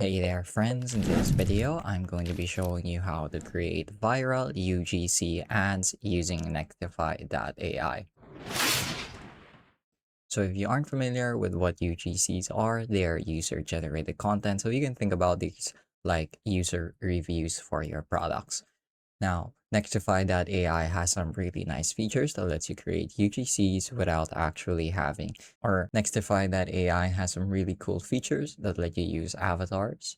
Hey there friends, in this video I'm going to be showing you how to create viral UGC ads using Nextify AI. So if you aren't familiar with what UGCs are, they are user-generated content, so you can think about these like user reviews for your products. Now, Nextify AI has some really nice features that lets you create UGCs without actually having, or Nextify AI has some really cool features that let you use avatars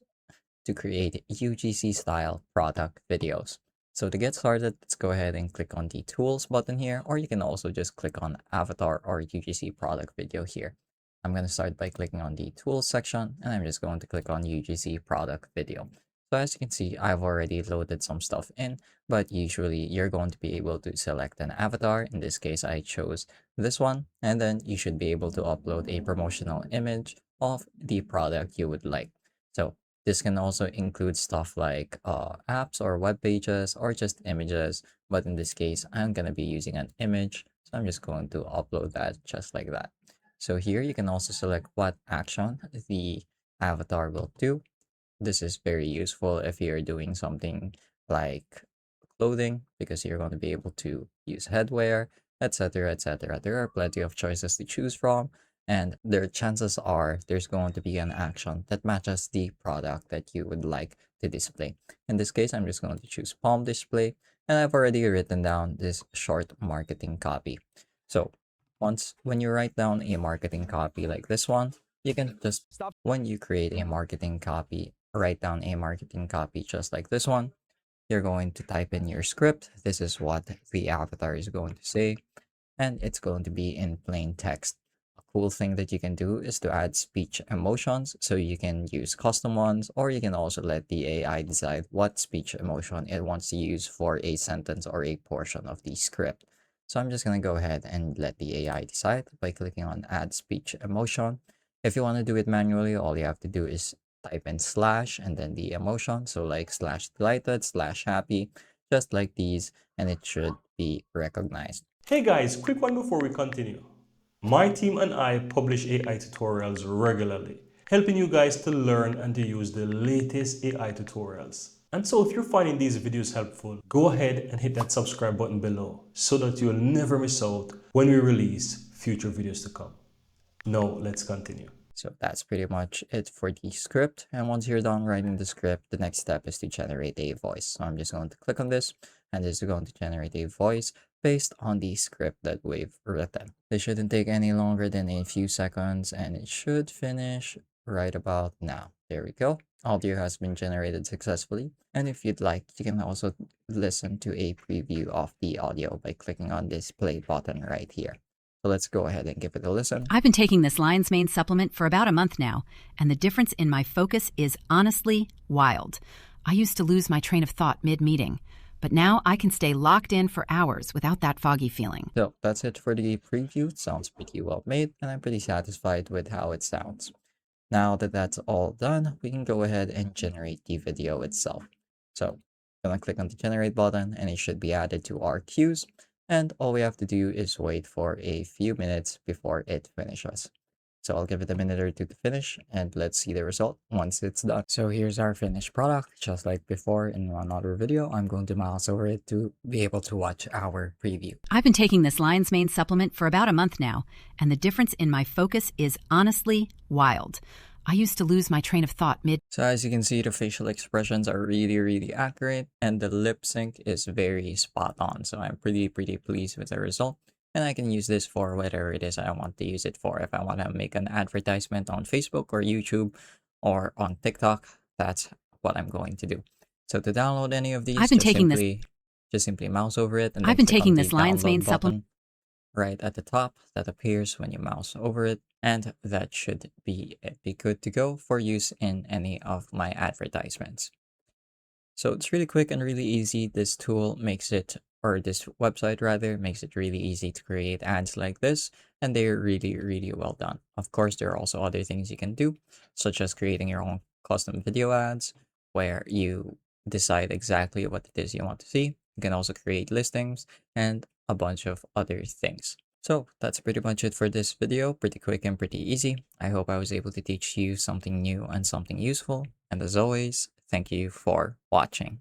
to create UGC-style product videos. So to get started, let's go ahead and click on the Tools button here, or you can also just click on Avatar or UGC product video here. I'm going to start by clicking on the Tools section, and I'm just going to click on UGC product video. So as you can see, I've already loaded some stuff in, but usually you're going to be able to select an avatar. In this case, I chose this one, and then you should be able to upload a promotional image of the product you would like. So this can also include stuff like apps or web pages or just images. But in this case, I'm going to be using an image. So I'm just going to upload that just like that. So here you can also select what action the avatar will do. This is very useful if you're doing something like clothing because you're going to be able to use headwear, etc., etc. There are plenty of choices to choose from, and their chances are there's going to be an action that matches the product that you would like to display. In this case, I'm just going to choose palm display, and I've already written down this short marketing copy. So when you write down a marketing copy like this one, you can just, when you create a marketing copy, write down a marketing copy just like this one. You're going to type in your script. This is what the avatar is going to say, and it's going to be in plain text. A cool thing that you can do is to add speech emotions, so you can use custom ones, or you can also let the AI decide what speech emotion it wants to use for a sentence or a portion of the script. So I'm just going to go ahead and let the AI decide by clicking on add speech emotion. If you want to do it manually, all you have to do is type in slash and then the emotion. So like slash delighted, slash happy, just like these, and it should be recognized. Hey guys, quick one before we continue. My team and I publish AI tutorials regularly, helping you guys to learn and to use the latest AI tutorials. And so if you're finding these videos helpful, go ahead and hit that subscribe button below so that you'll never miss out when we release future videos to come. Now let's continue. So that's pretty much it for the script. And once you're done writing the script, the next step is to generate a voice. So I'm just going to click on this, and this is going to generate a voice based on the script that we've written. This shouldn't take any longer than a few seconds, and it should finish right about now. There we go. Audio has been generated successfully. And if you'd like, you can also listen to a preview of the audio by clicking on this play button right here. So let's go ahead and give it a listen. I've been taking this lion's mane supplement for about a month now, and the difference in my focus is honestly wild. I used to lose my train of thought mid-meeting, but now I can stay locked in for hours without that foggy feeling. So that's it for the preview. It sounds pretty well made, and I'm pretty satisfied with how it sounds. Now that that's all done, we can go ahead and generate the video itself. So I'm gonna click on the generate button, and it should be added to our queues. And all we have to do is wait for a few minutes before it finishes. So I'll give it a minute or two to finish, and let's see the result once it's done. So here's our finished product. Just like before in another video, I'm going to mouse over it to be able to watch our preview. I've been taking this lion's mane supplement for about a month now, and the difference in my focus is honestly wild. I used to lose my train of thought mid. So as you can see, the facial expressions are really accurate, and the lip sync is very spot on. So I'm pretty pleased with the result. And I can use this for whatever it is I want to use it for. If I want to make an advertisement on Facebook or YouTube or on TikTok, that's what I'm going to do. So to download any of these, I've been just taking simply mouse over it and then I've been click on taking the this lion's mane download supplement. button right at the top that appears when you mouse over it, and that should be good to go for use in any of my advertisements. So it's really quick and really easy. This tool makes it, or this website rather, makes it really easy to create ads like this, and they're really well done. Of course, there are also other things you can do, such as creating your own custom video ads where you decide exactly what it is you want to see. You can also create listings and a bunch of other things. So that's pretty much it for this video. Pretty quick and pretty easy. I hope I was able to teach you something new and something useful. And as always, thank you for watching.